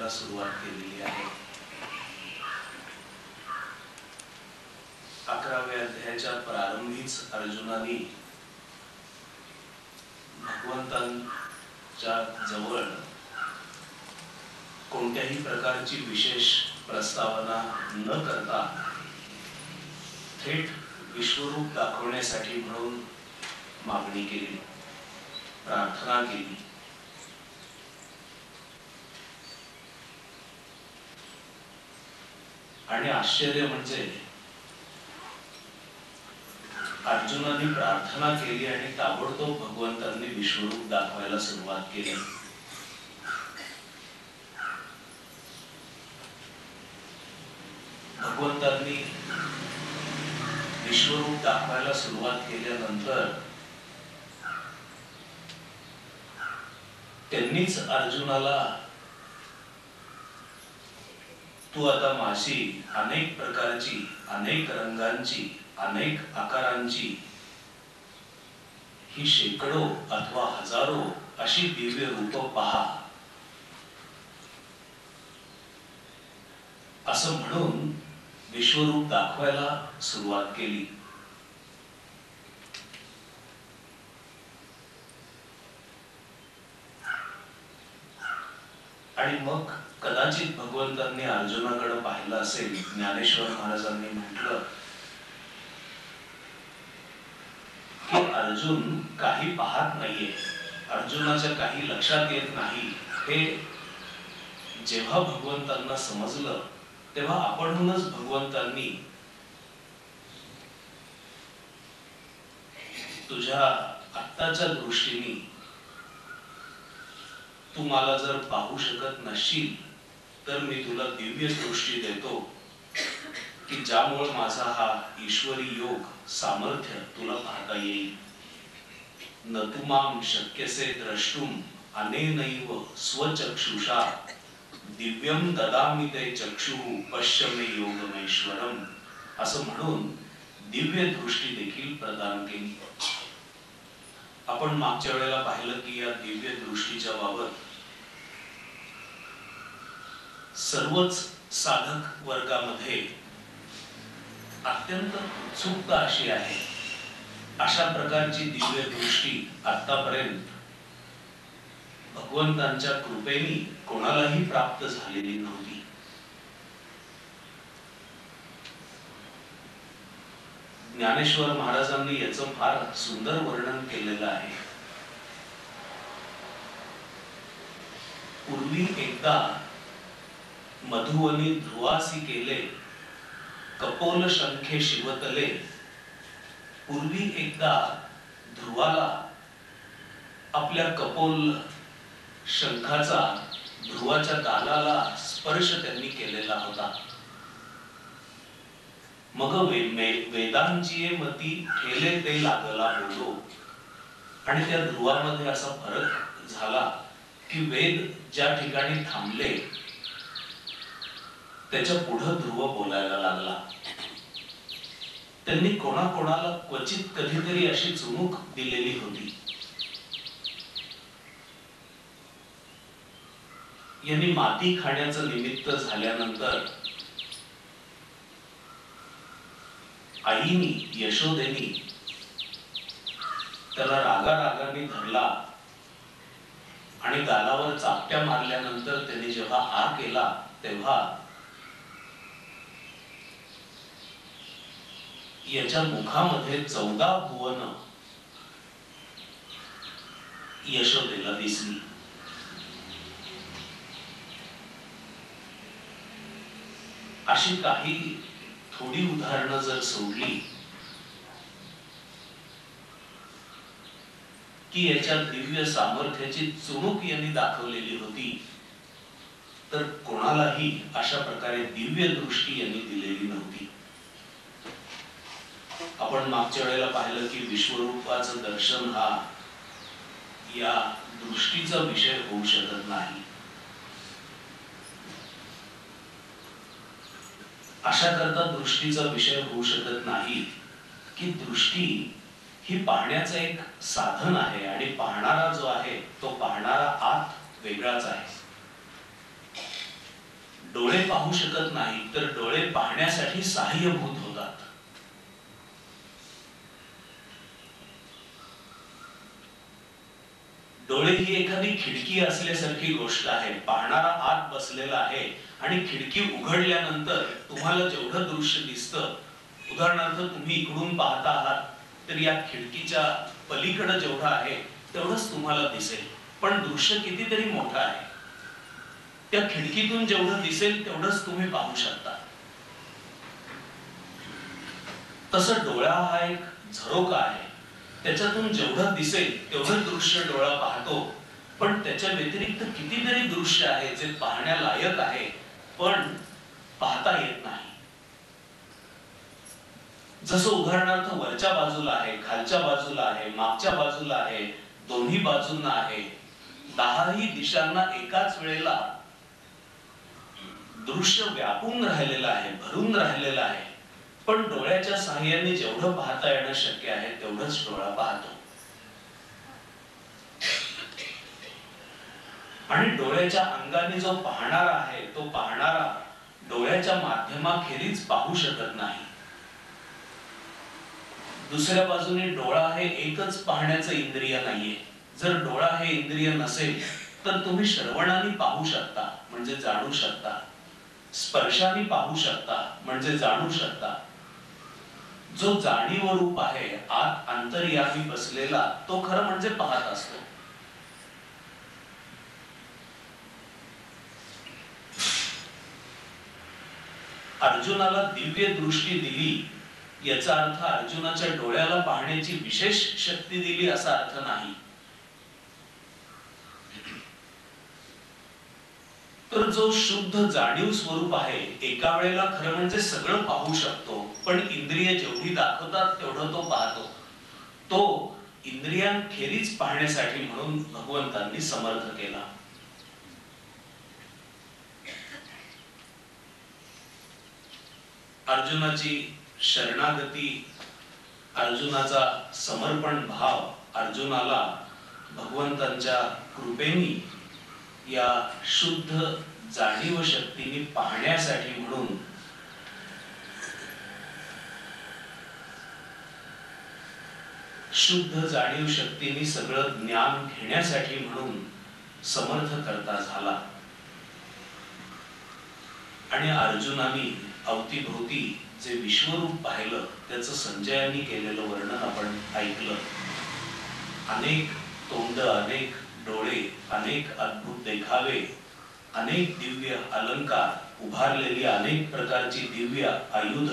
दाखवायला सुरुवात केलेली आहे. 11व्या अध्यायाच्या प्रारंभीच अर्जुनाने भगवंतांच्या जवळ कोणत्याही प्रकारची विशेष प्रस्तावना न करता थेट विश्वरूप दाखवण्यासाठी म्हणून मागणी केली, प्रार्थना केली. आणि आश्चर्य म्हणजे अर्जुनाने प्रार्थना केली आणि ताबडतोब भगवंतांनी विश्वरूप दाखवायला सुरुवात केली. भगवंतांनी विश्वरूप दाखवायला सुरुवात केल्यानंतर त्यांनीच अर्जुनाला तू आता माझी अनेक प्रकारची, अनेक रंगांची, अनेक आकारांची ही शेकडो अथवा हजारो अशी दिव्य रूप पहा असं म्हणून विश्वरूप दाखवायला सुरुवात केली. आणि मग कदाचित भगवंतांनी अर्जुनाकडे पाहिलं असेल. ज्ञानेश्वर महाराजांनी म्हटलं की अर्जुन काही पाहत नाहीये, अर्जुनाच्या काही लक्षात येत नाही. हे जेव्हा भगवंतांना समजलं तेव्हा आपणहूनच भगवंतांनी तुझ्या आत्ताच्या दृष्टीने तू मला जर पाहू शकत नसशील तर मी तुला दिव्य दृष्टी देतो की ज्यामुळे माझा हा ईश्वरी योग सामर्थ्य तुला पाहता येईल. न तु मां शक्यसे द्रष्टुम अनेनैव स्वचक्षुषा दिव्यम ददामि ते चक्षुः पश्य मे योगमेश्वरम असं म्हणून दिव्य दृष्टी देखील प्रदान केली. आपण मागच्या वेळेला पाहिलं की या दिव्य दृष्टीच्या बाबत सर्वच साधक वर्गामध्ये अत्यंत उत्सुकता अशी आहे. अशा प्रकारची दिव्य दृष्टी आतापर्यंत भगवंतांच्या कृपेने कोणालाही प्राप्त झालेली नव्हती. ज्ञानेश्वर महाराजांनी याचं फार सुंदर वर्णन केलेलं आहे. पूर्वी एकदा मधुवनी ध्रुवासी केले कपोल शंखे शिवतले. पूर्वी एकदा ध्रुवाला आपल्या कपोल शंखाचा ध्रुवाच्या गालाला स्पर्श त्यांनी केलेला होता. मग वेदांची मती ठेले ते लागला बोलो. आणि त्या ध्रुवामध्ये असा फरक झाला की वेद ज्या ठिकाणी थांबले त्याच्या पुढे ध्रुव बोलायला लागला. त्यांनी कोणाकोणाला क्वचित कधीतरी अशी चुमूक दिलेली होती. यांनी माती खाण्याचं निमित्त झाल्यानंतर आईनी यशोदेनी त्याला रागारागाने धरला आणि गालावर चापट्या मारल्यानंतर त्याने जेव्हा आ केला तेव्हा याच्या मुखामध्ये 14 भुवन यशोदेला दिसली. अशी काही थोडी उदाहरणं जर सोडली की याच्या दिव्य सामर्थ्याची चुणूक यांनी दाखवलेली होती तर कोणालाही अशा प्रकारे दिव्य दृष्टी यांनी दिलेली नव्हती. आपण मागच्या वेळेला पाहिलं की विश्वरूपाचं दर्शन हा या दृष्टीचा विषय होऊ शकत नाही. अशा करता दृष्टीचा विषय होऊ शकत नाही की दृष्टी ही पाहण्याचं एक साधन आहे आणि पाहणारा जो आहे तो पाहणारा आत वेगळाच आहे. पाहू शकत नाही तर डोळे पाहण्यासाठी सहाय्यभूत होतात. डोळे ही एखादी खिडकी असल्यासारखी गोष्ट आहे. पाहणारा आत बसलेला आहे आणि खिडकी उघडल्यानंतर तुम्हाला जेवढं दृश्य दिसतं, उदाहरणार्थ तुम्ही इकडून पाहता आहात तर या खिडकीच्या पलीकडे जेवढं आहे तेवढंच तुम्हाला दिसेल, पण दृश्य कितीतरी मोठं आहे. त्या खिडकीतून जेवढं दिसेल तेवढंच तुम्ही पाहू शकता. तसं डोळा हा एक झरोका आहे. त्याच्यातून जेवढं दिसेल तेवढं दृश्य डोळा पाहतो, पण त्याच्या व्यतिरिक्त कितीतरी दृश्य आहे जे पाहण्यालायक आहे पण पाहता येत नाही. जसं उदाहरणार्थ वरच्या बाजूला आहे, खालच्या बाजूला आहे, मागच्या बाजूला आहे, दोन्ही बाजूंना आहे, 10ही दिशांना एकाच वेळेला दृश्य व्यापून राहिलेलं आहे, भरून राहिलेलं आहे, पण डोळ्याच्या साहाय्याने जेवढं पाहता येणं शक्य आहे तेवढंच डोळा पाहतो. आणि डोळ्याच्या अंगाने जो पाहणारा आहे तो पाहणारा डोळ्याच्या माध्यमाखेरीज पाहू शकत नाही. दुसऱ्या बाजूने डोळा हे एकच पाहण्याचं इंद्रिय नाहीये. जर डोळा हे इंद्रिय नसेल तर तुम्ही श्रवणाने पाहू शकता म्हणजे जाणू शकता, स्पर्शाने पाहू शकता म्हणजे जाणू शकता. जो जाणीव रूप आहे, आत अंतर्यामी बसलेला, तो खरं म्हणजे पाहत असतो. अर्जुनाला दिव्य दृष्टी दिली याचा अर्थ अर्जुनाच्या डोळ्याला पाहण्याची विशेष शक्ती दिली असा अर्थ नाही. तर जो शुद्ध जाणीव स्वरूप आहे, एका वेळेला खरं म्हणजे सगळं पाहू शकतो, पण इंद्रिय जेवढी दाखवतात तेवढं तो पाहतो. तो इंद्रियांखेरीज पाहण्यासाठी म्हणून भगवंतांनी समर्थ केला. अर्जुनाची शरणागती, अर्जुनाचा समर्पण भाव अर्जुनाला भगवंतांच्या कृपेने या शुद्ध जाणीव शक्तीने पाहण्यासाठी म्हणून शुद्ध जाणीव शक्तीने सगळं ज्ञान घेण्यासाठी म्हणून समर्थ करता झाला. आणि अर्जुनाने अवतीभोवती जे विश्वरूप पाहिलं त्याचं संजयांनी केलेलं वर्णन आपण ऐकलं. अनेक तोंड, अनेक डोळे, अनेक अद्भुत देखावे, अनेक दिव्य अलंकार, उभारलेली अनेक प्रकारची दिव्य आयुध,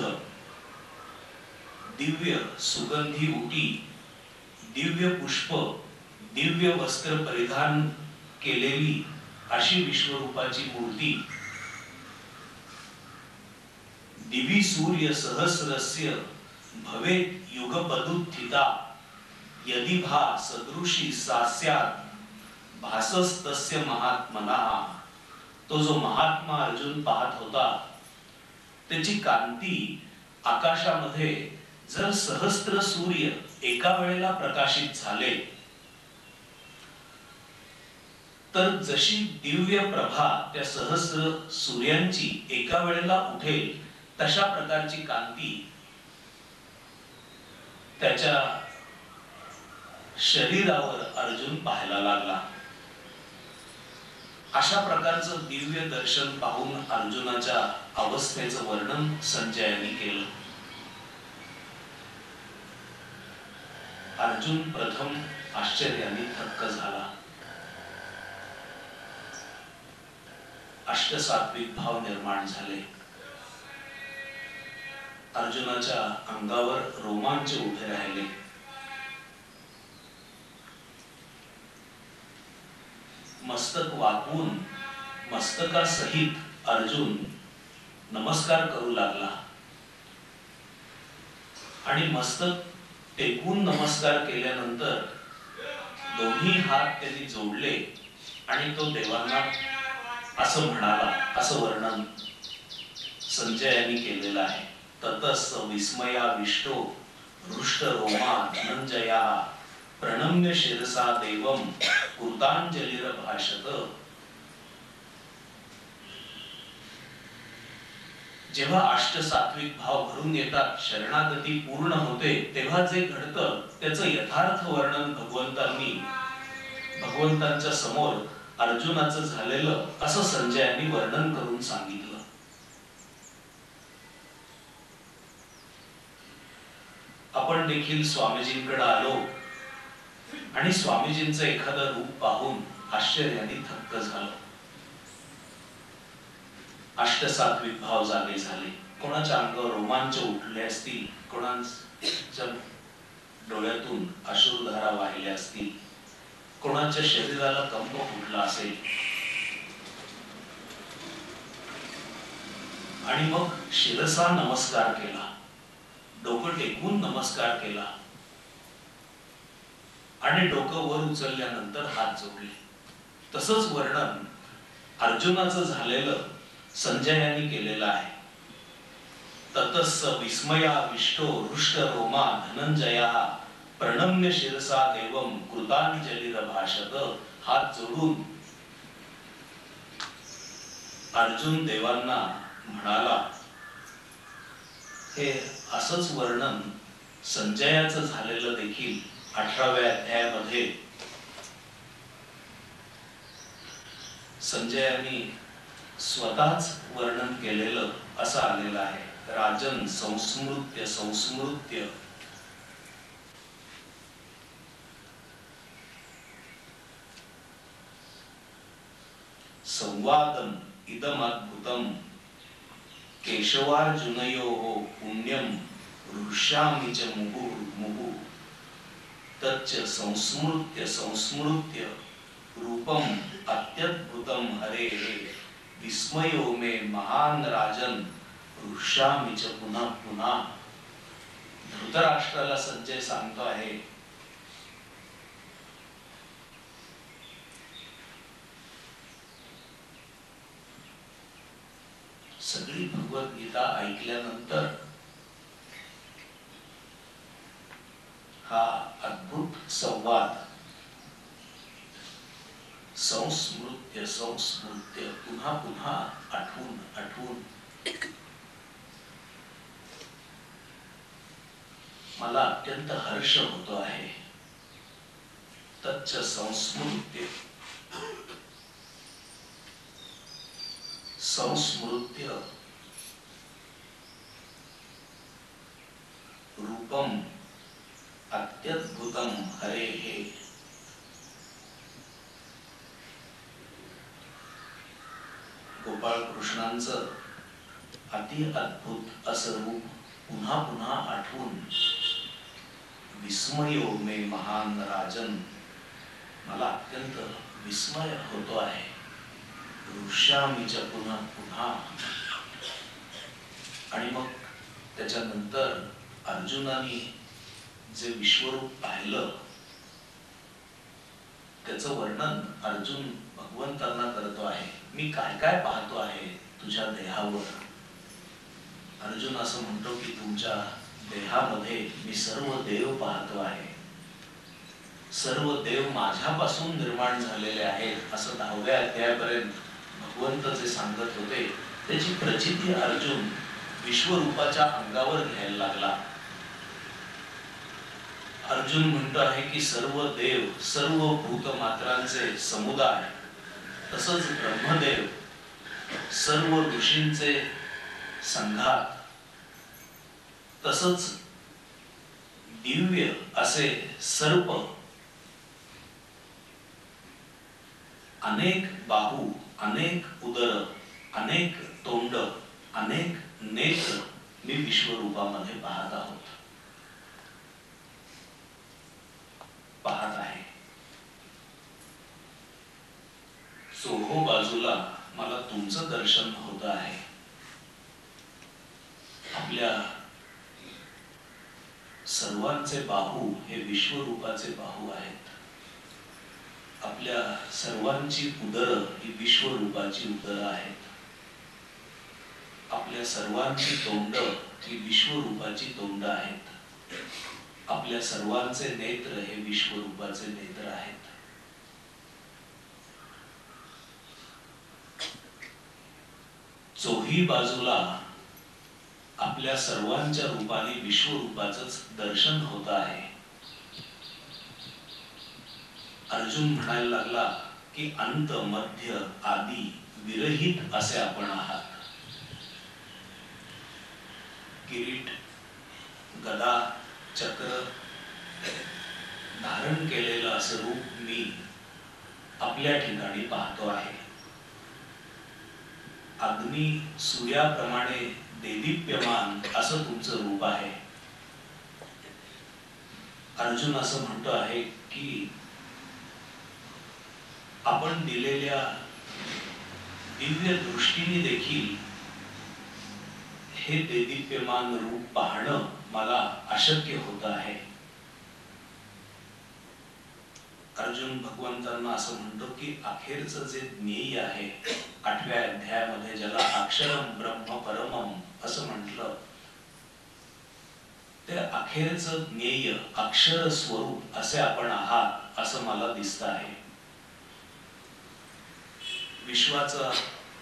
दिव्य सुगंधी उटी, दिव्य पुष्प, दिव्य वस्त्र परिधान केलेली अशी विश्वरूपाची मूर्ती. दिवी सूर्य सहस्रस्य भवेत युगपदुत्थिता यदि भा सदृशी सास्यात भासस्तस्य महात्मनः. तो जो महात्मा अर्जुन पाहत होता त्याची कांती आकाशामध्ये जर सहस्त्र सूर्य एका वेळेला प्रकाशित झाले तर जशी दिव्य प्रभा त्या सहस्र सूर्यांची एका वेळेला उठेल तशा प्रकारची कांती त्याच्या शरीरावर अर्जुन पाहायला लागला. अशा प्रकारचं दिव्य दर्शन पाहून अर्जुनाच्या अवस्थेचं वर्णन संजयांनी केलं. अर्जुन प्रथम आश्चर्याने थक्क झाला. अष्टसात्विक भाव निर्माण झाले. अर्जुनाच्या अंगावर रोमांच उभे राहिले. मस्तक वाकवून मस्तकासहित अर्जुन नमस्कार करू लागला आणि मस्तक टेकून नमस्कार केल्यानंतर दोन्ही हात त्यांनी जोडले आणि तो देवांना असं म्हणाला. असं वर्णन संजयांनी केलेलं आहे. ततस्स विस्मयाविष्टो हृष्ट रोमा धनंजया प्रणम्य शिरसा देवम कृतांजलिर भाषत. जेव्हा अष्ट सात्विक भाव भरून येतात, शरणागती पूर्ण होते, तेव्हा जे घडतं त्याचं यथार्थ वर्णन भगवंतांच्या समोर अर्जुनाचं झालेलं असं संजयांनी वर्णन करून सांगितलं. आपण देखील स्वामीजींकडे आलो आणि स्वामीजींचं एखादं रूप पाहून आश्चर्याने थक्क झालो. अष्टसात्विक भाव जागे झाले. कोणाच्या अंगावर रोमांच उठले असतील, कोणाच्या डोळ्यातून अश्रुधारा वाहिल्या असतील, कोणाच्या शरीराला कंप फुटला असेल. आणि मग शिरसा नमस्कार केला, डोकं टेकवून नमस्कार केला आणि डोकं वर उचलल्यानंतर हात जोडले. तसंच वर्णन अर्जुनाचं झालेलं संजयाने केलेलं आहे. ततस्स विस्मयाविष्टो हृष्ट रोमा धनंजया प्रणम्य शिरसा देवम कृतांजलिरभाषत. हात जोडून अर्जुन देवांना म्हणाला. हे असंच वर्णन संजयाचं झालेलं देखील 18व्या अध्यायामध्ये संजयाने स्वतःच वर्णन केलेलं असं आलेलं आहे. राजन संस्मृत्य संस्मृत्य संवादम इदम अद्भुतम केशवार्जुनयोः पुण्यम ऋष्यामि च मुहुः तच्च संस्मृत्य संस्मृत्य रूपम अत्यद्भुतम हरेः विस्मयो मे महान राजन ऋष्यामि च पुनः पुनः. धृतराष्ट्राला संजय सांगतो आहे, सगळी भगवद्गीता ऐकल्यानंतर हा अद्भुत संवाद संस्मृत्य संस्मृत्य पुन्हा पुन्हा आठवून आठवून मला अत्यंत हर्ष होतो आहे. तच्च संस्मृत्य संस्मृत्य रूपम अत्यद्भुतम हरेः. गोपाळ कृष्णांचं अति अद्भुत असं रूप पुन्हा पुन्हा आठवून विस्मयो मे महान राजन, मला अत्यंत विस्मय होतो आहे. ऋष्यामि च पुन्हा पुन्हा. आणि मग त्याच्यानंतर अर्जुनाने जे विश्वरूप पाहिलं त्याचं वर्णन अर्जुन भगवंतांना करतो आहे. मी काय काय पाहतो आहे तुझ्या देहावर. अर्जुन असं म्हणतो की तुमच्या देहामध्ये मी सर्व देव पाहतो आहे. सर्व देव माझ्यापासून निर्माण झालेले आहेत असं 10व्या अध्यायापर्यंत भगवंत जे सांगत होते त्याची प्रचिती अर्जुन विश्वरूपाच्या अंगावर घ्यायला लागला. अर्जुन म्हणतो आहे की सर्व देव सर्व भूतमात्रांचे समुदाय, तसंच ब्रह्मदेव, सर्व ऋषींचे संघात, तसंच दिव्य असे सर्प, अनेक बाहू, अनेक उदर, अनेक तोंड, अनेक नेत्र मी विश्वरूपामध्ये पाहत आहे. चोहो बाजूला मला तुमचं दर्शन होत आहे. आपल्या सर्वांचे बाहू हे विश्वरूपाचे बाहू आहेत. आपल्या सर्वांची उदर ही विश्वरूपाची उदर आहेत. आपल्या सर्वांची तोंड ही विश्वरूपाची तोंड आहेत. आपल्या सर्वांचे नेत्र हे विश्वरूपाचे नेत्र आहेत. चोही बाजूला आपल्या सर्वांच्या रूपाने विश्वरूपाचंच दर्शन होत आहे. अर्जुन म्हणायला लागला की अंत मध्य आदी विरहित असे आपण आहात. किरीट, गदा, चक्र धारण केलेलं असं रूप मी आपल्या ठिकाणी पाहतो आहे. अग्नी सूर्याप्रमाणे देदीप्यमान असं तुमचं रूप आहे. अर्जुन असं म्हणतो आहे की आपण दिलेल्या दिव्य दृष्टीने देखील हे देदीप्यमान रूप पाहणं मला अशक्य होत आहे. अर्जुन भगवंतांना असं म्हणतो की अखेरचं जे ज्ञेय आहे 8व्या अध्यायामध्ये ज्याला अक्षरम ब्रह्म परमम असं म्हटलं, ते अखेरचं ज्ञेय अक्षर स्वरूप असे आपण आहात असं मला दिसत आहे. विश्वाचा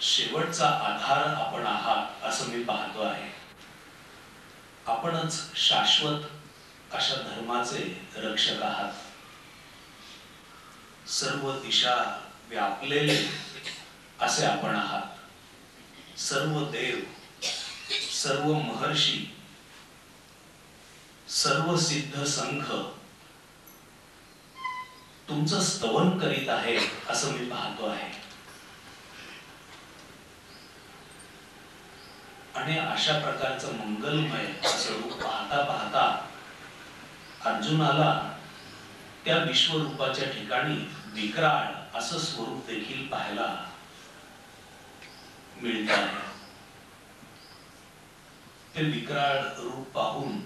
शेवटचा आधार आपण आहात असं मी पाहतो आहे. आपणच शाश्वत अशा धर्माचे रक्षक आहात. सर्व दिशा व्यापलेले असे आपण आहात. सर्व देव, सर्व महर्षी, सर्व सिद्ध संघ तुमचं स्तवन करीत आहे असं मी पाहतो आहे. आणि अशा प्रकारचं मंगलमय असं रूप पाहता पाहता अर्जुनाला त्या विश्वरूपाच्या ठिकाणी विक्राळ असं स्वरूप देखील पाहायला मिळत आहे. ते विक्राळ रूप पाहून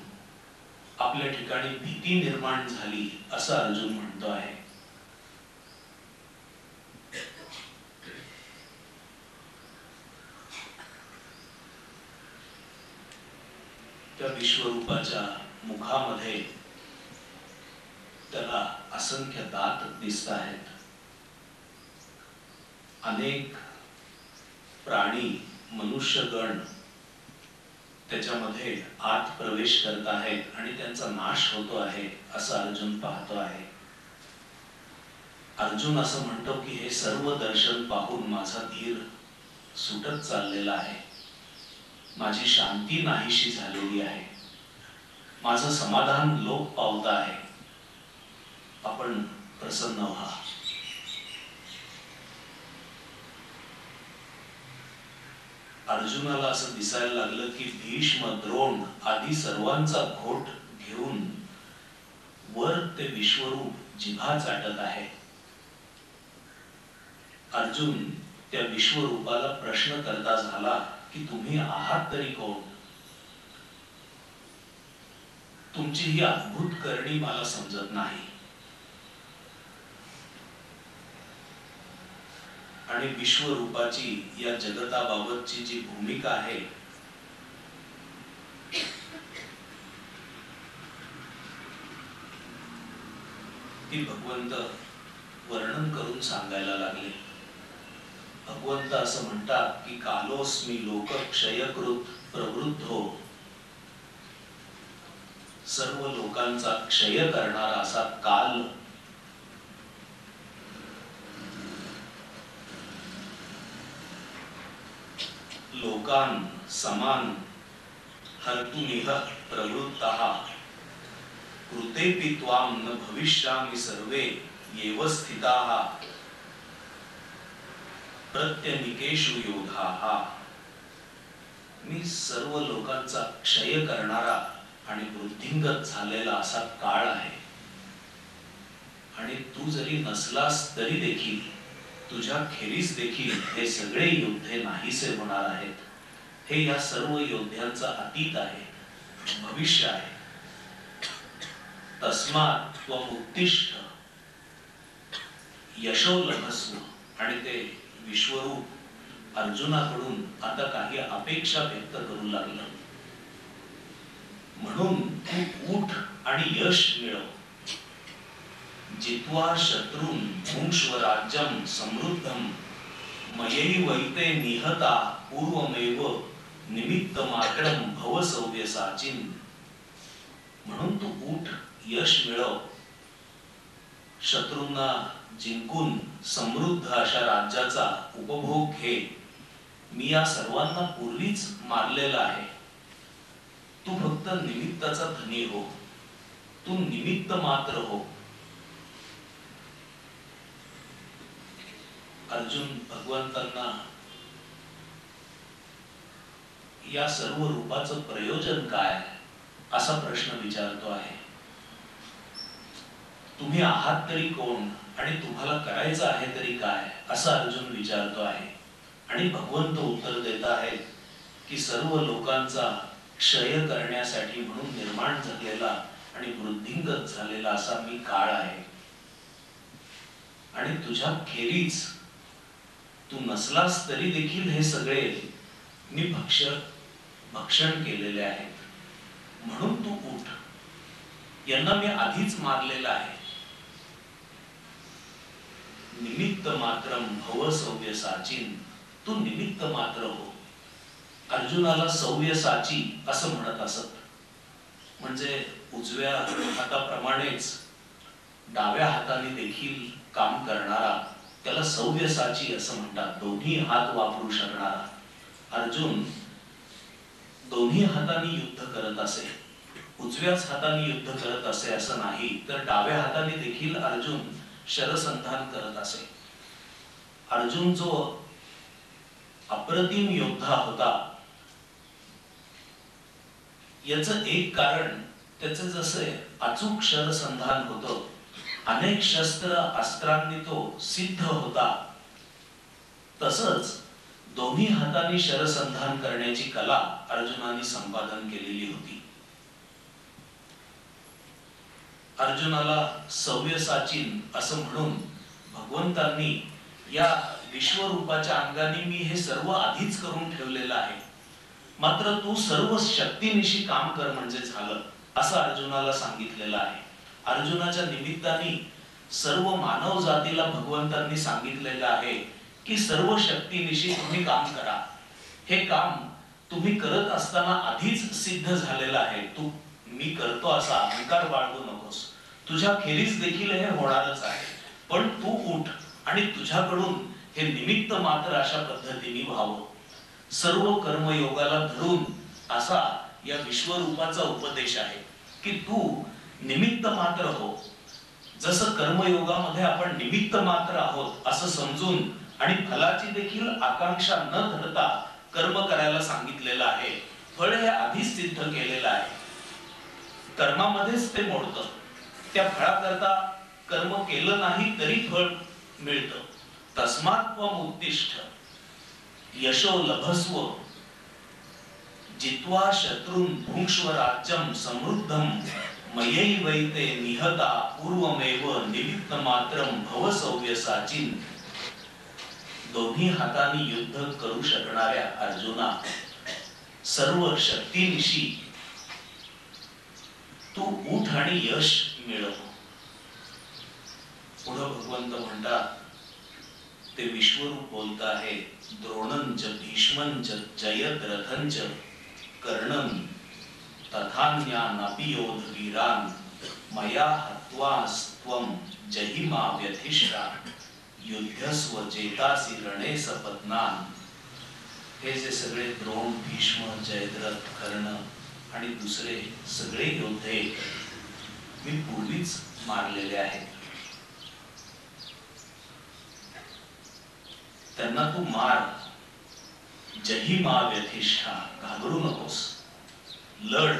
आपल्या ठिकाणी भीती निर्माण झाली असं अर्जुन म्हणतो आहे. त्या विश्वरूपाच्या मुखामध्ये त्याला असंख्य दात दिसत आहेत. अनेक प्राणी, मनुष्यगण त्याच्यामध्ये आत प्रवेश करत आहेत आणि त्यांचा नाश होतो आहे असं अर्जुन पाहतो आहे. अर्जुन असं म्हणतो की हे सर्व दर्शन पाहून माझा धीर सुटत चाललेला आहे. माझी शांती नाहीशी झालेली आहे. माझं समाधान लोप पावत आहे. आपण प्रसन्न व्हा. अर्जुनाला असं दिसायला लागलं की भीष्म, द्रोण आदी सर्वांचा घोट घेऊन वर ते विश्वरूप जिभा चाटत आहे. अर्जुन त्या विश्वरूपाला प्रश्न करता झाला की तुम्ही आहात तरी कोण? तुमची ही अद्भुत करणी मला समजत नाही. आणि विश्वरूपाची या जगताबाबतची जी भूमिका आहे ती भगवंत वर्णन करून सांगायला लागले. भगवंत असं म्हणतात की कालोस्मी लोकक्षयकृत प्रवृद्धो, सर्व लोकांचा क्षय करणारा असा काल लोकान समान हर्तुमिह प्रवृत्तः कृतेपि त्वां न भविष्यामि सर्वे येव स्थिताः प्रत्यनिकेषु योधाः. मी सर्व लोकांचा क्षय करणारा आणि वृद्धिंगत झालेला असा काळ आहे. आणि तू जरी नसलास तरी देखील तुझ्या खेरीस देखील हे सगळे योद्धे नाहीसे होणार आहेत. हे या सर्व योद्ध्यांचा अतीत आहे, भविष्य आहे. तस्मात् त्वम् उत्तिष्ठ यशो लभस्व. आणि ते विश्वरूप अर्जुनाकडून आता काही अपेक्षा व्यक्त करू लागलं. म्हणून तू उठ आणि यश मिळव. जित्वा शत्रून् भुंक्ष्व राज्यं समृद्धं मयैवैते निहता पूर्वमेव निमित्त मात्रम भव सव्यसाचिन. म्हणून तू उठ, यश मिळव, शत्रूंना जिंकून समृद्ध अशा राज्याचा उपभोग घे. मी या सर्वांना पूर्वीच मारलेला आहे. तू फक्त निमित्ताचा धनी हो, तू निमित्त मात्र हो. अर्जुन भगवंतांना या सर्व रूपाचं प्रयोजन काय असा प्रश्न विचारतो आहे. तुम्ही आहात तरी कोण आणि तुम्हाला करायचं आहे तरी काय असं अर्जुन विचारतो आहे. आणि भगवंत उत्तर देत आहेत की सर्व लोकांचा क्षय करण्यासाठी म्हणून निर्माण झालेला आणि वृद्धिंगत झालेला असा मी काळ आहे. आणि तुझ्या खेरीज तू नसलास तरी देखील हे सगळे मी भक्षण केलेले आहेत. म्हणून तू उठ, यांना मी आधीच मारलेला आहे. निमित्त मात्रम भव सव्यसाचिन. तू निमित्त मात्र हो. अर्जुनाला सव्यसाची असं म्हणत असत. म्हणजे उजव्या हाताप्रमाणेच डाव्या हाताने देखील काम करणारा त्याला सव्यसाची असं म्हणतात. दोन्ही हात वापरू शकणारा. अर्जुन दोन्ही हातांनी युद्ध करत असे, उजव्याच हाताने युद्ध करत असे असं नाही, तर डाव्या हाताने देखील अर्जुन शरसंधान करत असे. अर्जुन जो अप्रतिम योद्धा होता, याचं एक कारण त्याचं जसे अचूक शरसंधान होतं, अनेक शस्त्र अस्त्रांनी तो सिद्ध होता, तसंच दोन्ही हातांनी शरसंधान करण्याची कला अर्जुनाने संपादन केलेली होती. अर्जुनाला सव्यसाचीन असं म्हणून भगवंतांनी या विश्वरूपाच्या अंगाने मी हे सर्व आधीच करून ठेवलेलं आहे, मात्र तू सर्व शक्तीनिशी काम कर म्हणजे झालं असं अर्जुनाला सांगितलेलं आहे. अर्जुनाच्या निमित्ताने सर्व मानव जातीला भगवंतांनी सांगितलेलं आहे की सर्व शक्तीनिशी तुम्ही काम करा. हे काम तुम्ही करत असताना आधीच सिद्ध झालेलं आहे. तू मी करतो असा अहंकार बाळगू नकोस. तुझ्या खेरीज देखील हे होणारच आहे, पण तू उठ आणि तुझ्याकडून हे निमित्त मात्र अशा पद्धतीने व्हावं. सर्व कर्मयोगाला धरून असा या विश्वरूपाचा उपदेश आहे की तू निमित्त मात्र हो. जसं कर्मयोगामध्ये आपण निमित्त मात्र आहोत असं समजून आणि फलाची देखील आकांक्षा न धरता कर्म करायला सांगितलेलं आहे. फळ हे आधीच सिद्ध केलेलं आहे. कर्मामध्येच ते मोडतं. त्या फळाकरता कर्म केलं नाही तरी फळ मिळतं. तस्मात् त्वम् उत्तिष्ठ यशो लभस्व जित्वा शत्रून् भुङ्क्ष्व राज्यं समृद्धं मयैवैते निहता पूर्वमेव निमित्त मात्रं भव सव्यसाचिन्. दोन्ही हातांनी युद्ध करू शकणाऱ्या अर्जुना, सर्व शक्तीनिशी तू उठ आणि यश मिळव. पुढे भगवंत म्हणतात, ते विश्वरूप बोलत आहे, द्रोणंच भीष्मंच जयत रथंच कर्णं तथान्यानपि योध वीरान् मया हत्वास्त्वं जहिमा व्यथिष्ठा युद्धस्व जेतासि रणे सपत्नान्. हे जे सगळे द्रोण, भीष्म, जयद्रथ, कर्ण आणि दुसरे सगळे योद्धे मी पूर्वीच मारलेले आहेत. त्यांना तू मार. जहिमा व्यथिष्ठा, घाबरू नकोस, लढ.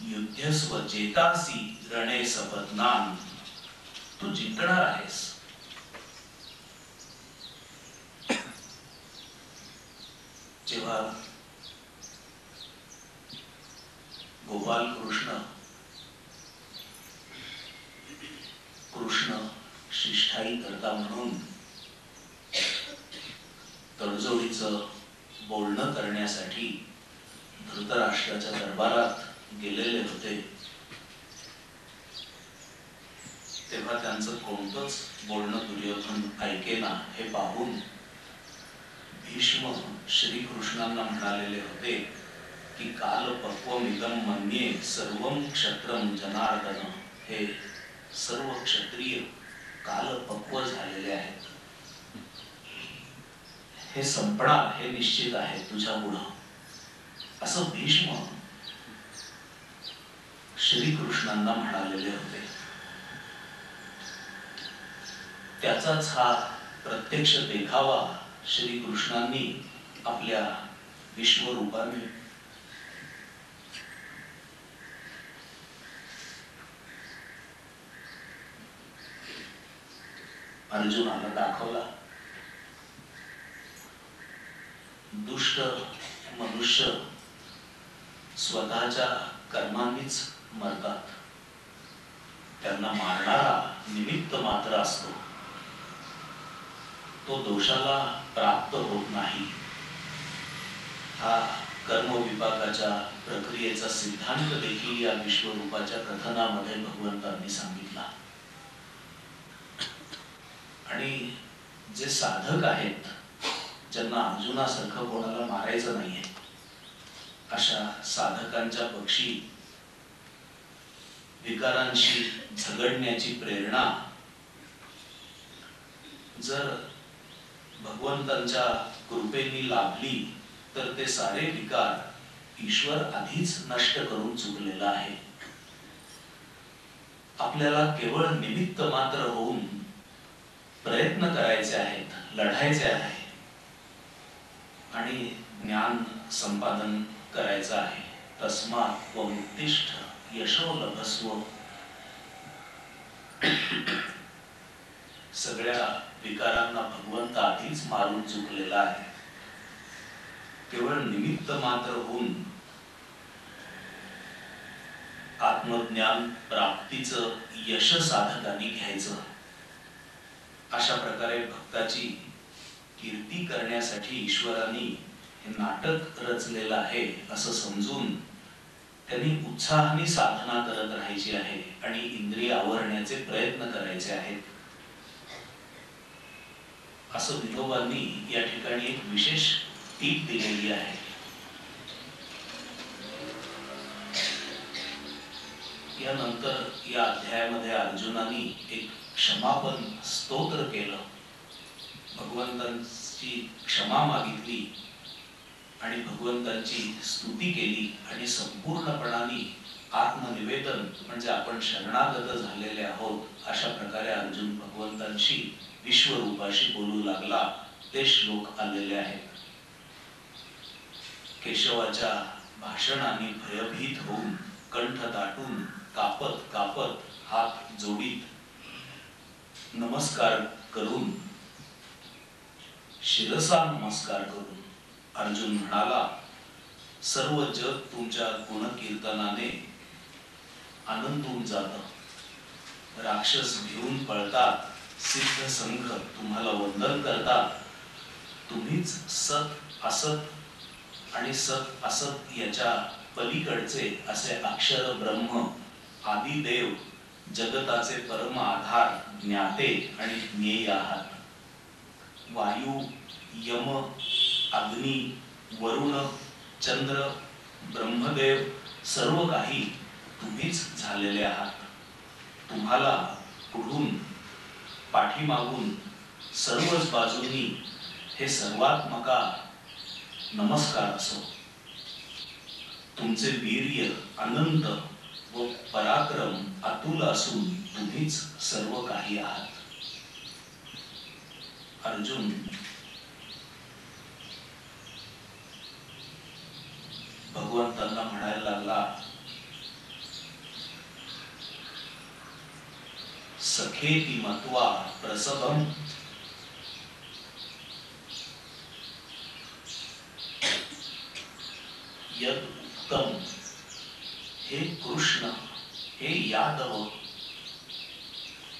युद्धस्व जेतासि रणे सपत्नान्, तू जिंकणार आहेस. जेव्हा गोपाल कृष्ण शिष्टाई करता म्हणून तडजोडीचं बोलणं करण्यासाठी धृतराष्ट्राच्या दरबारात गेलेले होते, तेव्हा त्यांचं कोणतंच बोलणं दुर्योधन ऐकेना हे पाहून भीष्म श्रीकृष्णांना म्हणालेले होते की काल पक्वमिदं मन्ये सर्वं क्षत्रं जनार्दन, हे सर्व क्षत्रिय काल पक्व झालेले आहेत, हे संपणार हे निश्चित आहे तुझ्या पुढं, असं भीष्म श्रीकृष्णांना म्हणालेले होते. त्याचाच हा प्रत्यक्ष देखावा श्रीकृष्णांनी आपल्या विश्वरूपाने अर्जुनाला दाखवला. दुष्ट मनुष्य स्वतःच्या कर्मांनीच मरतात, त्यांना मारणारा निमित्त मात्र असतो, तो दोषाला प्राप्त होत नाही. हा कर्मविपाकाच्या प्रक्रियेचा सिद्धांत देखील या विश्वरूपाच्या कथनामध्ये भगवंतांनी सांगितला. आणि जे साधक आहेत, ज्यांना अर्जुनासारखं कोणाला मारायचं नाहीये, अशा साधकांच्या पक्षी विकारांशी झगडण्याची प्रेरणा जर भगवंतांच्या कृपेने लाभली तर ते सारे विकार ईश्वर आधीच नष्ट करून चुकलेला आहे. आपल्याला केवळ निमित्त मात्र होऊन प्रयत्न करायचे आहेत, लढायचे आहे आणि ज्ञान संपादन करायचं आहे. तस्मात् त्वमुत्तिष्ठ यशो लभस्व. सगळ्या विकारांना भगवंत आधीच मारून चुकलेला आहे. केवळ निमित्त मात्र होऊन आत्मज्ञान प्राप्तीचं यश साधकांनी घ्यायचं. अशा प्रकारे भक्ताची कीर्ती करण्यासाठी ईश्वराने हे नाटक रचलेलं आहे असं समजून त्यांनी उत्साहाने साधना करत राहायची आहे आणि इंद्रिय आवरण्याचे प्रयत्न करायचे आहेत. असं विनोबांनी या ठिकाणी एक विशेष टीप दिलेली आहे. यानंतर या अध्यायामध्ये अर्जुनाने एक क्षमापण स्तोत्र केलं, भगवंतांची क्षमा मागितली आणि भगवंतांची स्तुती केली आणि संपूर्णपणाने आत्मनिवेदन म्हणजे आपण शरणागत झालेले आहोत अशा प्रकारे अर्जुन भगवंतांशी विश्वरूपाशी बोलू लागला. ते श्लोक आलेले आहेत. केशवाच्या भाषणाने भयभीत होऊन कंठ दाटून कापत कापत हात जोडीत नमस्कार करून शिरसा नमस्कार करून अर्जुन म्हणाला, सर्व जग तुमच्या गुणकीर्तनाने आनंदून जातं. राक्षस भिवून पळतात, सिद्ध संघ तुम्हाला वंदन करतात. तुम्हीच सत असत आणि सत असत याच्या पलीकडचे असे अक्षर ब्रह्म, आदिदेव, जगताचे परम आधार, ज्ञाते आणि ज्ञेय आहात. वायू, यम, अग्नी, वरुण, चंद्र, ब्रह्मदेव सर्व काही तुम्हीच झालेले आहात. तुम्हाला पुढून पाठीमागून सर्वच बाजूंनी हे सर्वात्मका नमस्कार असो. तुमचे वीर्य अनंत व पराक्रम अतुल असून तुम्हीच सर्व काही आहात. अर्जुन भगवंतांना म्हणायला लागला, सखेति मत्वा प्रसभम यद उत्तम. हे कृष्ण, हे यादव,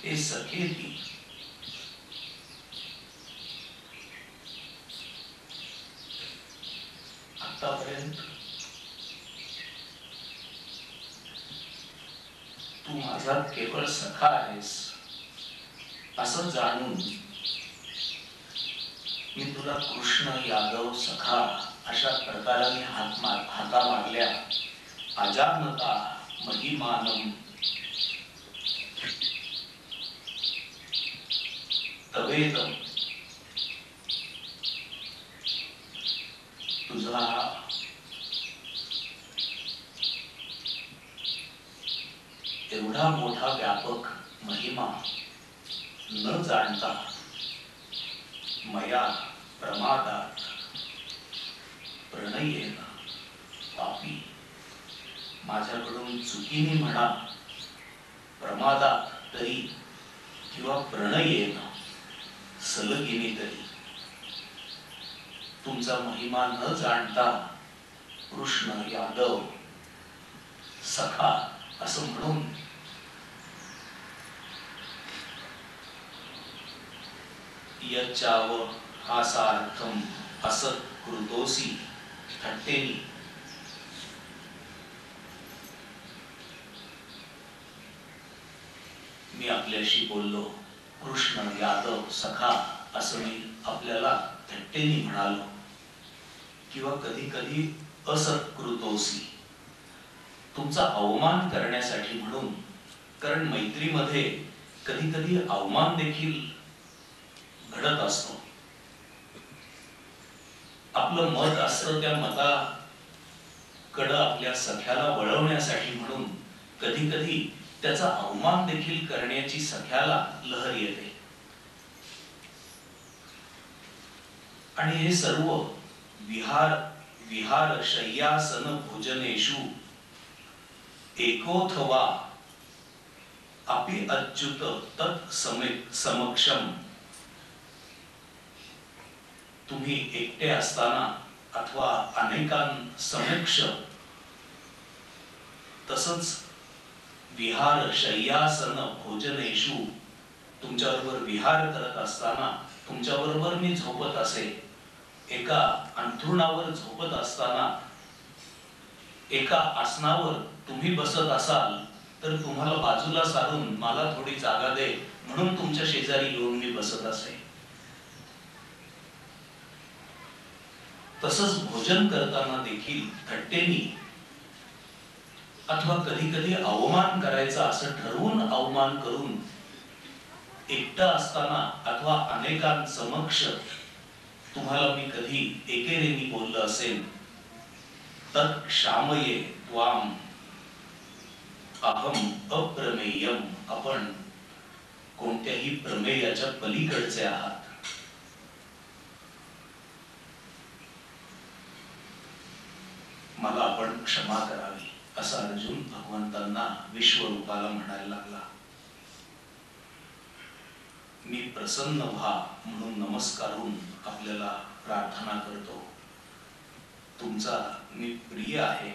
हे सखेति, आतापर्यंत तू माझा केवळ सखा आहेस असं जाणून मी तुला कृष्ण यादव सखा अशा प्रकाराने हाका मारल्या. अजानता महिमानम तवेदम. तुझा एवढा मोठा व्यापक महिमा न जाणता मया प्रमादात प्रणयेन पापी, माझ्याकडून चुकीने म्हणा, प्रमादात तरी किंवा प्रणयेन सलगीने तरी, तुमचा महिमा न जाणता कृष्ण यादव सखा असं म्हणून यच्चाव हासार्थम असत कृतोसी थट्टेनी. मी आपल्याशी बोललो कृष्ण यादव सखा असं मी आपल्याला थट्टेनी म्हणालो किंवा कधी कधी असत्कृतोसी, तुमचा अवमान करण्यासाठी म्हणून. कारण मैत्रीमध्ये कधी कधी अवमान देखील घडत असतो. आपलं मत असतं, त्या मताकडं आपल्या सख्याला वळवण्यासाठी म्हणून कधी कधी त्याचा अवमान देखील करण्याची सख्याला लहर येते. आणि हे सर्व विहार शय्यासन भोजनेषु एकोथवा अपि अच्युत तत् समक्षम. तुम्ही एकटे असताना अथवा अनेकांसमक्ष, तसंच विहार शय्यासन भोजनेषु, तुमच्याबरोबर विहार करत असताना, तुमच्याबरोबर मी झोपत असे, एका अंथरुणावर झोपत असताना एका आसनावर तुम्ही बसत असाल तर तुम्हाला बाजूला सारून मला थोडी जागा दे म्हणून तुमच्या शेजारी येऊन मी बसत असे. तसंच भोजन करताना देखील थट्टेनी अथवा कधी कधी अवमान करायचा असं ठरवून अवमान करून एकटा असताना अथवा अनेकांसमक्ष तुम्हाला मी कधी एकेरीने बोललं असेल, तत् क्षामये त्वाम अहम अप्रमेयम. आपण कोणत्याही प्रमेयाच्या पलीकडचे आहात. मला आपण क्षमा करावी असं अर्जुन भगवंतांना विश्वरूपाला म्हणायला लागला. मी प्रसन्न व्हा म्हणून नमस्कारून आपल्याला प्रार्थना करतो. तुमचा मी प्रिय आहे.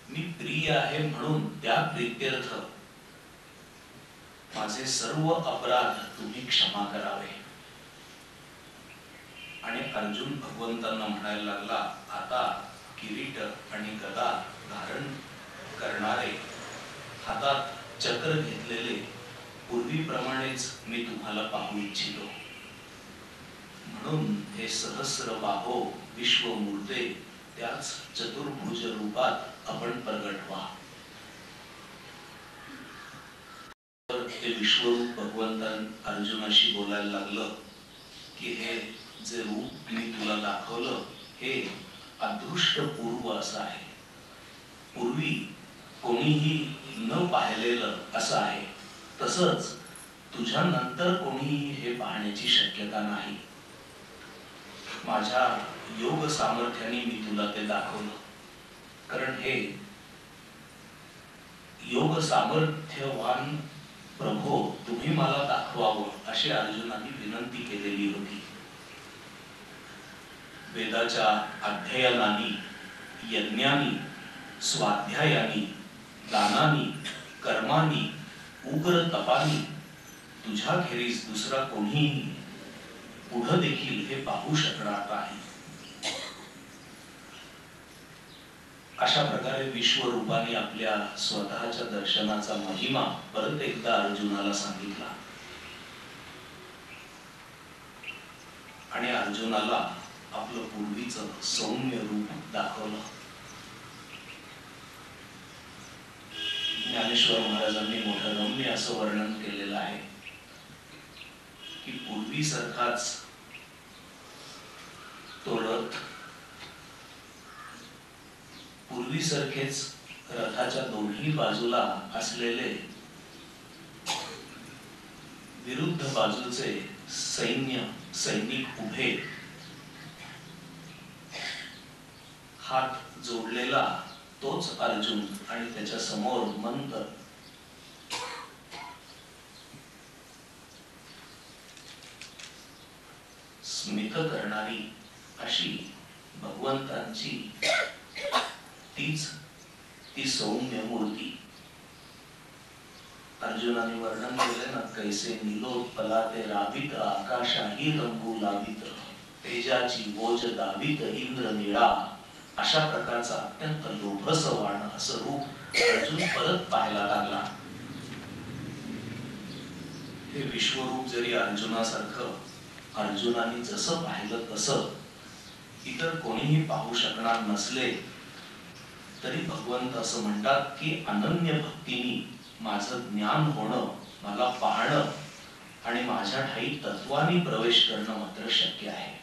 मी प्रिय आहे म्हणून त्या प्रीत्यर्थ माझे सर्व अपराध तुम्ही क्षमा करावे. आणि अर्जुन भगवंतांना म्हणायला लागला, आता किरीट आणि गदा धारण करणारे, हातात चक्र घेतलेले पूर्वीप्रमाणेच मी तुम्हाला पाहू इच्छितो. म्हणून हे सहस्र बाहो विश्वमूर्ते, त्याच चतुर्भुज रूपात आपण प्रगट व्हा. तर ते विश्वरूप भगवंतान अर्जुनाशी बोलायला लागलं की हे जे रूप मी तुला दाखवलं हे अदृष्टपूर्व असं आहे. पूर्वी कोणीही न पाहिलेलं असं आहे. तसंच तुझ्या नंतर कोणीही हे पाहण्याची शक्यता नाही. माझ्या योग सामर्थ्याने मी तुला ते दाखवलं. कारण हे योग सामर्थ्यवान प्रभो तुम्ही मला दाखवावं अशी अर्जुनाने विनंती केलेली होती. वेदाच्या अध्ययनानी, यज्ञानी, स्वाध्यायानी, दानानी, कर्मानी, उग्र तपानी तुझ्या खेरीज दुसरा कोणीही पुढे देखील हे पाहू शकणार नाही. अशा प्रकारे विश्वरूपाने आपल्या स्वतःच्या दर्शनाचा महिमा परत एकदा अर्जुनाला सांगितला. आणि अर्जुनाला आपलं पूर्वीचं सौम्य रूप दाखवलं. ज्ञानेश्वर महाराजांनी मोठं रम्य असं वर्णन केलेलं आहे की पूर्वीसारखाच तो रथ, पूर्वीसारखेच रथाच्या दोन्ही बाजूला असलेले विरुद्ध बाजूचे सैनिक उभे, हात जोडलेला तोच अर्जुन आणि त्याच्या समोर मंत स्मित करणारी अशी भगवंतांची ती सौम्य मूर्ती. अर्जुनाने वर्णन केले ना, कैसे नीलोत्पलाते रावित आकाशाही रंगू लावित, तेजाची ओज दावित इंद्र निळा. अशा प्रकारचा अत्यंत लोभसवाण असं रूप अर्जुन परत पाहायला लागला. हे विश्वरूप जरी अर्जुनासारखं अर्जुनाने जसं पाहिलं तसं इतर कोणीही पाहू शकणार नसले तरी भगवंत असं म्हणतात की अनन्य भक्तीने माझं ज्ञान होणं, मला पाहणं आणि माझ्या ठाई तत्वानी प्रवेश करणं मात्र शक्य आहे.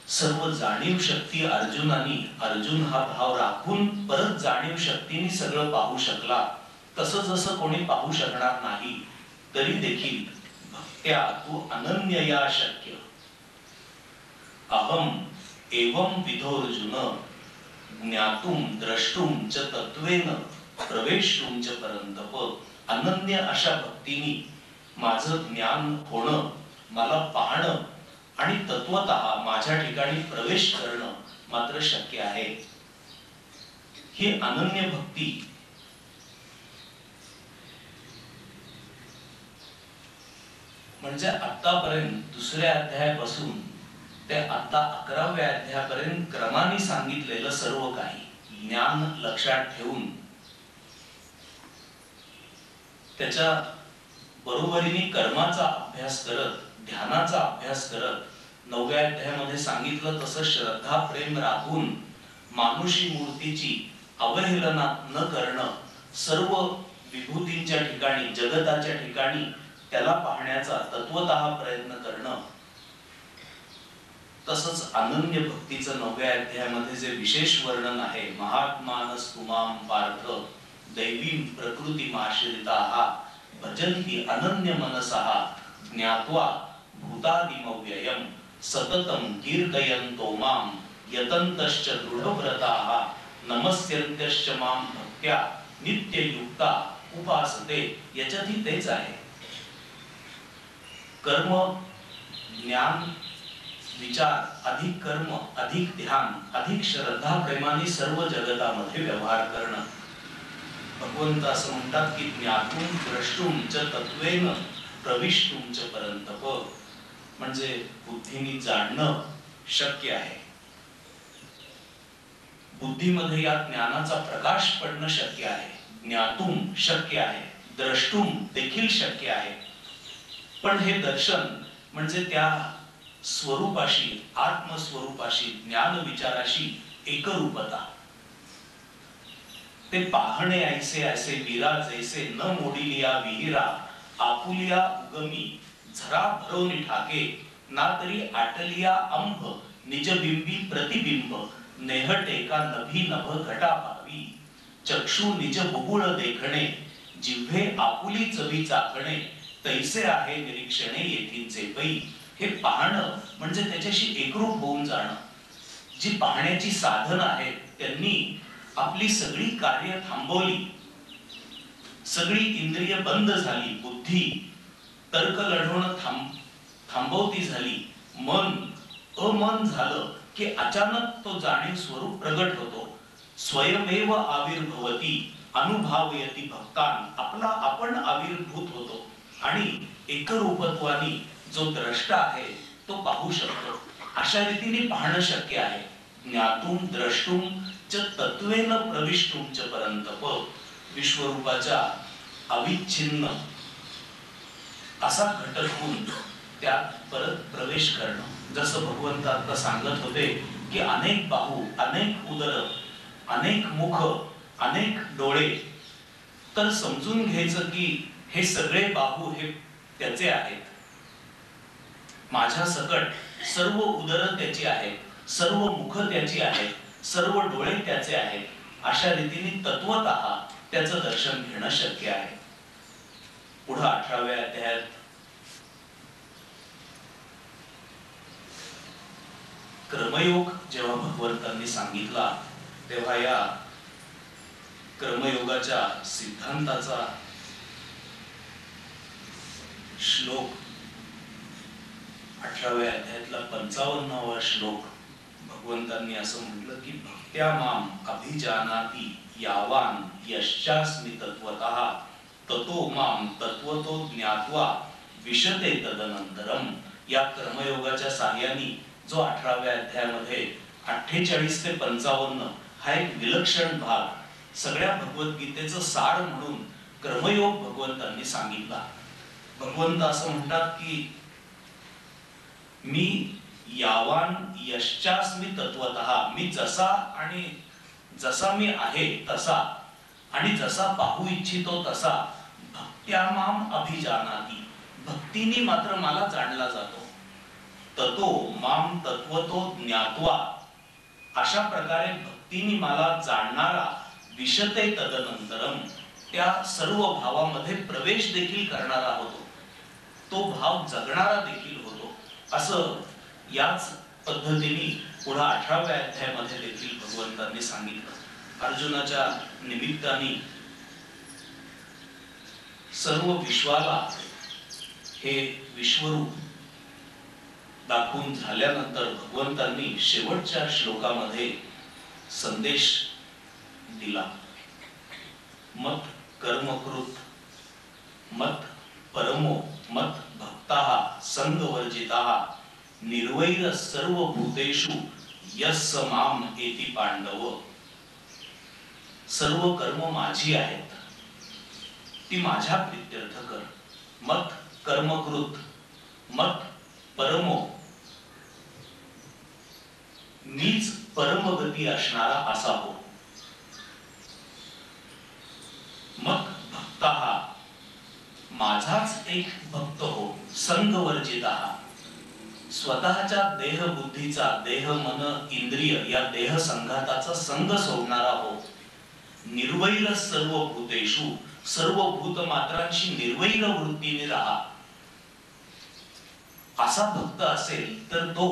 सर्व जाणीव शक्ती अर्जुन हा भाव राखून परत जाणीव शक्तीने सगळं पाहू शकला. तसं जसं कोणी पाहू शकणार नाही तरी देखील भक्त्या तू अनन्य या शक्य. अहम एवं विधोर्जुन ज्ञातुम द्रष्टुम च तत्वेन प्रवेष्टुम च परंतप. अनन्य अशा भक्तीने माझं ज्ञान होणं, मला पाहणं आणि तत्वतः माझ्या ठिकाणी प्रवेश करणं मात्र शक्य आहे. ही अनन्य भक्ती म्हणजे आतापर्यंत दुसऱ्या अध्यायापासून ते आता 11व्या अध्यायापर्यंत क्रमाने सांगितलेलं सर्व काही ज्ञान लक्षात ठेवून त्याच्या बरोबरीने कर्माचा अभ्यास करत, ध्यानाचा अभ्यास करत 9व्या अध्यायामध्ये सांगितलं तसं श्रद्धा प्रेम राखून मानुषी मूर्तीची अवहेलना न करणं, सर्व विभूतींच्या ठिकाणी, जगताच्या ठिकाणी त्याला पाहण्याचा तत्वतः प्रयत्न करणं. तसंच अनन्य भक्तीचं 9व्या अध्यायामध्ये जे विशेष वर्णन आहे, महात्मानस्तुमां पार्थ दैवीं प्रकृतिमाश्रिताः भजन्ति अनन्य मनसः ज्ञात्वा भूतादिमव्ययम् सततं कीर्तयन्तो मां यतन्तश्च दृढव्रताः नमस्यन्त्यश्च मां भक्त्या नित्ययुक्ता उपासते. याच्यातही तेच आहे. कर्म, ज्ञान, विचार, अधिक कर्म, अधिक ध्यान, अधिक श्रद्धा प्रेमाने सर्व जगतामध्ये व्यवहार करणं. भगवंत असं म्हणतात की ज्ञातुम द्रष्टुम च तत्वेन प्रविष्टुम च परंतप. म्हणजे बुद्धीने जाणणं शक्य आहे, बुद्धीमध्ये या ज्ञानाचा प्रकाश पडणं शक्य आहे, ज्ञातुम शक्य आहे, द्रष्टुम देखील शक्य आहे. पण हे दर्शन म्हणजे त्या स्वरूपाशी, आत्मस्वरूपाशी, ज्ञान विचाराशी एकरूपता. ते पाहणे ऐसे ऐसे वीरा जैसे न मोडिलिया विहिरा आपुलिया उगमी झरा भरवून ठाके ना तरी आटलिया अंभ निजबिंबी प्रतिबिंब नेहटे का नभी नभ घटा पावी चक्षु निज बुबुळ देखणे जिव्हे आपुली चवी चाखणे तैसे आहे निरीक्षणे येथीलचे पै. हे पाहणं म्हणजे त्याच्याशी एकरूप होऊन जाणं. जी पाहण्याची साधनं आहेत त्यांनी आपली सगळी कार्य थांबवली, सगळी इंद्रिय बंद झाली, बुद्धी तर्क लढवणं थांबवती झाली, मन अमन झालं की अचानक तो जाणीव स्वरूप प्रगट होतो. स्वयमेव आविर्भवती अनुभवयती भक्तान. आपला आपण आविर्भूत होतो आणि एकरूपत्वानी जो द्रष्टा आहे तो पाहू शकतो. अशा रीतीने पाहणं शक्य आहे. ज्ञातुम द्रष्टुम च तत्वेन प्रविष्टुम च परंतप. विश्वरूपाच्या अविच्छिन्न असा घटक होऊन त्यात परत प्रवेश करणं. जसं भगवंत आता सांगत होते की अनेक बाहू, अनेक उदर, अनेक मुख, अनेक डोळे, तर समजून घ्यायचं की हे सगळे बाहू हे त्याचे आहेत, माझ्या सकट सर्व उदर त्याची आहेत, सर्व मुख त्याची आहेत, सर्व डोळे त्याचे आहेत. अशा रीतीने तत्वतः त्याचं दर्शन घेणं शक्य आहे. पुढे 18व्या अध्यायात कर्मयोग जेव्हा भगवंतांनी सांगितला तेव्हा या कर्मयोगाच्या सिद्धांताचा श्लोक 18व्या अध्यायातला 55वा श्लोक भगवंतांनी असं म्हटलं की भक्त्या माम अभिजानाति यावान यश्चास्मि तत्वतः ततो माम तत्वतो ज्ञात्वा विशते तदनंतरम. या कर्मयोगाच्या साहाय्याने जो 18व्या अध्यायामध्ये 48 ते 55 हा एक विलक्षण भाग, सगळ्या भगवद्गीतेचं सार म्हणून कर्मयोग भगवंतांनी सांगितला. भगवंत असं म्हणतात की मी यावान यश्चास्मि तत्वतः, मी जसा मी आहे तसा आणि जसा पाहू इच्छितो तसा भक्त्या माम अभिजानाति, भक्तीने मात्र मला जाणला जातो. ततो माम तत्वतो ज्ञात्वा, अशा प्रकारे भक्तीने मला जाणणारा विशते तदनंतरम, त्या सर्व भावामध्ये प्रवेश देखील करणारा होतो, तो भाव जगणारा देखील होतो. असं याच पद्धतीने पुढे 18व्या अध्यायामध्ये देखील भगवंतांनी सांगितलं. अर्जुनाच्या निमित्ताने सर्व विश्वाला हे विश्वरूप दाखवून झाल्यानंतर भगवंतांनी शेवटच्या श्लोकामध्ये संदेश दिला. मत कर्मकृत मत परमो मत भक्ताः संगवर्जिताः निर्वैर सर्व भूतेषु यस्स माम एति पांडव. सर्व कर्म माझी आहेत, ती माझ्या प्रीत्यर्थ कर. मत कर्मकृत मत परमो, मीच परमगती असणारा असा हो. मत भक्ताः, माझाच एक भक्त हो. संगवर्जिताः, स्वतःच्या देह बुद्धीचा, देह मन इंद्रिय या देह संघाताचा संग सोडणारा हो. निर्वैर सर्व भूतेषु, सर्व भूतमात्रांशी निर्वैर वृत्तीने राहा. असा भक्त असेल तर तो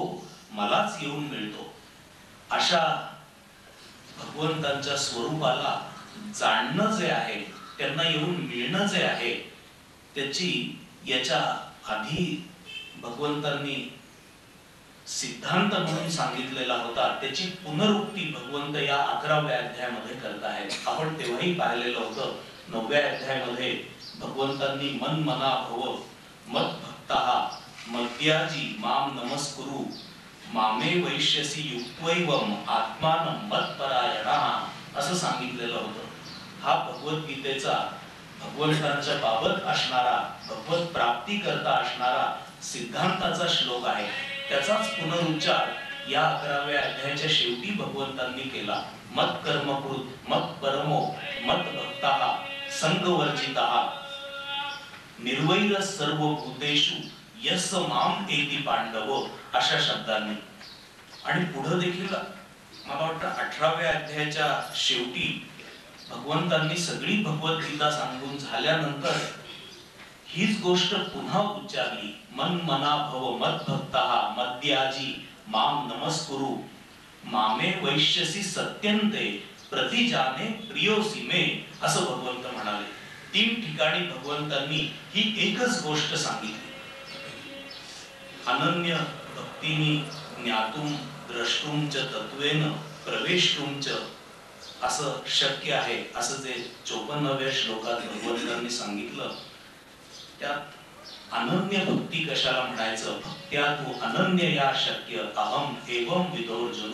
मलाच येऊन मिळतो. अशा भगवंतांच्या स्वरूपाला जाणणं जे आहे, त्यांना येऊन मिळणं जे आहे, त्याची याच्या आधी भगवंतांनी सिद्धांत म्हणून सांगितलेला होता, त्याची पुनरुक्ती भगवंत या 11व्या अध्यायामध्ये करत आहेत. आपण तेव्हाही पाहिलेलं होतं. 9व्या अध्यायामध्ये भगवंतांनी मन मना भव मत भक्ताः मद्याजी माम नमस्कुरु मामे वैश्यसी युक्त्वैवम आत्मानं मत्परायणः असं सांगितलेलं होतं. हा भगवद्गीतेचा भगवंतांच्या बाबत असणारा, भगवत प्राप्ती करता असणारा सिद्धांताचा श्लोक आहे. त्याचाच पुनरुच्चार या 11व्या अध्यायाच्या शेवटी भगवंतांनी केला. मत कर्मकृत मत परमो मत भक्ताः संगवर्जिताः निर्वैर सर्व भूतेषु यस्स माम एति पांडव, अशा शब्दांनी. आणि पुढे देखील मला वाटतं 18व्या अध्यायाच्या शेवटी भगवंतांनी सगळी भगवद्गीता सांगून झाल्यानंतर हीच गोष्ट पुन्हा उच्चारली. मन मना भव मत भक्ताः मद्याजी माम नमस्कुरु मामे वैश्यसी सत्यन्ते प्रतिजाने प्रियोसी मे, असं भगवंत म्हणाले. 3 ठिकाणी भगवंतांनी ही एकच गोष्ट सांगितली. अनन्य भक्तीनी ज्ञातुम द्रष्टुम च तत्वेन प्रवेष्टुम च, असं शक्य आहे, असं जे 54व्या श्लोकात भगवंतांनी सांगितलं. त्यात अनन्य भक्ती कशाला म्हणायचं? भक्त्या तू अनन्य या शक्य अहम एवं विदोर्जुन.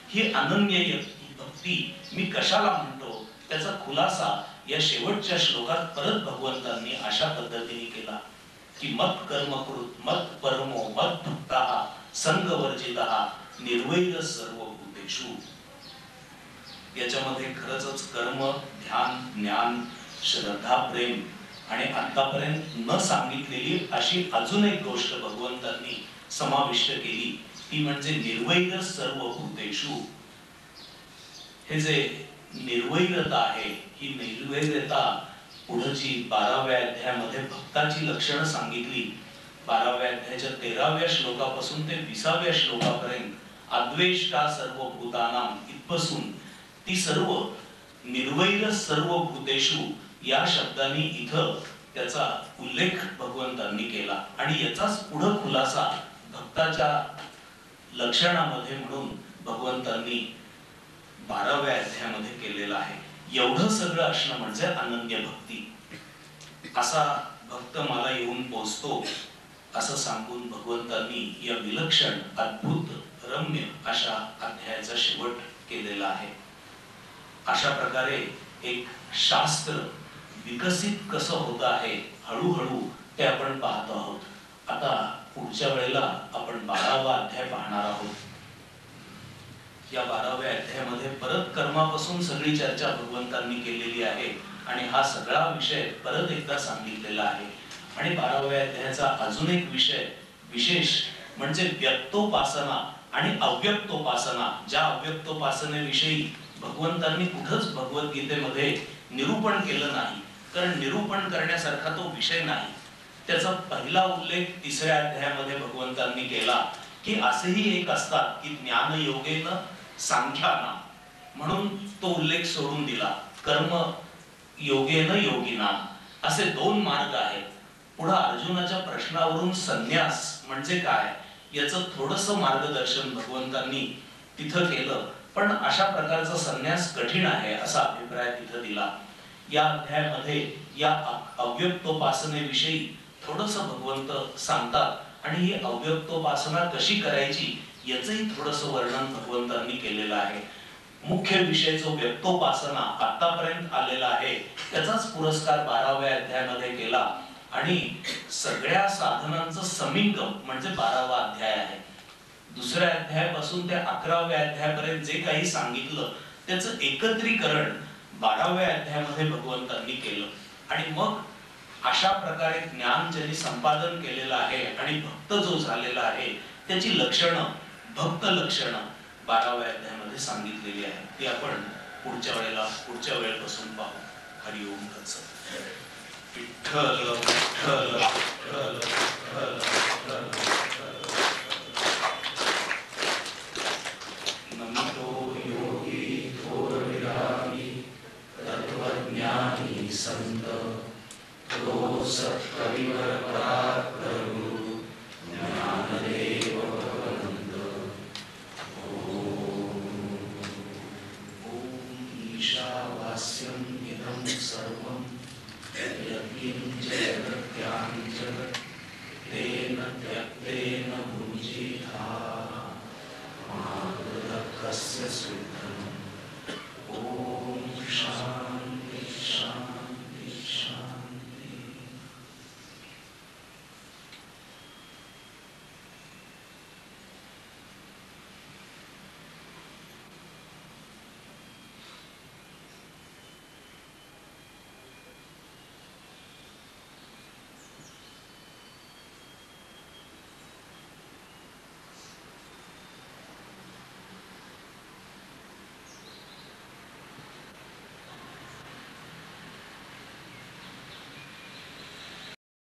ही अनन्य भक्ती मी कशाला म्हणतो, त्याचा खुलासा या शेवटच्या श्लोकात परत भगवंतांनी अशा पद्धतीने केला. की मत कर्मकृत मत परमो मत भक्तः संगवर्जितः निर्वैर सर्वभूतेषु. याच्यामध्ये खरंच कर्म, ध्यान, ज्ञान, श्रद्धा, प्रेम आणि आतापर्यंत न सांगितलेली अशी अजून एक गोष्ट भगवंतांनी समाविष्ट केली, ती म्हणजे निर्वैर सर्वभूतेषु. हे जे निर्वैरता आहे, ही निर्वैरता पुढे जी 12व्या अध्यायामध्ये भक्ताची लक्षणं सांगितली, 12व्या अध्यायाच्या 13व्या श्लोकापासून ते 20व्या श्लोकापर्यंत अद्वेष्टा सर्वभूतानां इथपासून ती सर्व निर्वैर सर्वभूतेषु या शब्दांनी इथं त्याचा उल्लेख भगवंतांनी केला आणि याचाच पुढे खुलासा भक्ताच्या लक्षणामध्ये म्हणून भगवंतांनी 12व्या अध्यायामध्ये केलेला आहे. एवढं सगळं असणं म्हणजे अनन्य भक्ती. असा भक्त मला येऊन पोचतो असं सांगून भगवंतांनी या विलक्षण, अद्भुत, रम्य अशा अध्यायाचा शेवट केलेला आहे. अशा प्रकारे एक शास्त्र विकसित कसं होत आहे हळूहळू ते आपण पाहतो आहोत. आता पुढच्या वेळेला आपण 12वा अध्याय पाहणार आहोत. या 12व्या अध्यायामध्ये परत कर्मापासून सगळी चर्चा भगवंतांनी केलेली आहे आणि हा सगळा विषय परत एकदा सांगितलेला आहे. आणि 12व्या अध्यायाचा अजून एक विषय विशेष म्हणजे व्यक्तोपासना आणि अव्यक्तोपासना. ज्या अव्यक्तोपासनेविषयी भगवंतांनी कुठंच भगवद्गीतेमध्ये निरूपण केलं नाही, कारण निरूपण करण्यासारखा तो विषय नाही. त्याचा पहिला उल्लेख 3ऱ्या अध्यायामध्ये भगवंतांनी केला की असेही एक असतात की ज्ञान योगेन सांख्याना, म्हणून तो उल्लेख सोडून दिला. कर्म योगेन योगिना असे 2 मार्ग आहेत. पुढे अर्जुनाच्या प्रश्नावरून संन्यास म्हणजे काय याचं थोडंसं मार्गदर्शन भगवंतांनी तिथं केलं, पण अशा प्रकारचा संन्यास कठीण आहे असा अभिप्राय तिथं दिला. या अध्यायामध्ये या अव्यक्तोपासनेविषयी थोडंसं भगवंत सांगतात आणि ही अव्यक्तोपासना कशी करायची याचंही थोडंसं वर्णन भगवंतांनी केलेलं आहे. मुख्य विषय जो व्यक्तोपासना आतापर्यंत आलेला आहे त्याचाच पुरस्कार 12व्या अध्यायामध्ये केला आणि सगळ्या साधनांचं समिंगम म्हणजे 12वा अध्याय आहे. 2ऱ्या अध्यायापासून ते 11व्या अध्यायापर्यंत जे काही सांगितलं त्याचं एकत्रीकरण 12व्या अध्यायामध्ये भगवंतांनी केलं. आणि मग अशा प्रकारे ज्ञान ज्यांनी संपादन केलेलं आहे आणि भक्त जो झालेला आहे त्याची लक्षणं, भक्त लक्षणं 12व्या अध्यायामध्ये सांगितलेली आहे. ती आपण पुढच्या वेळेपासून पाहू. हरिओम तत्सत. विठ्ठल विठ्ठल विठ्ठल विठ्ठल. नमतो योगी थोर विरागी तत्वज्ञानी संत तो सत्कविवर परा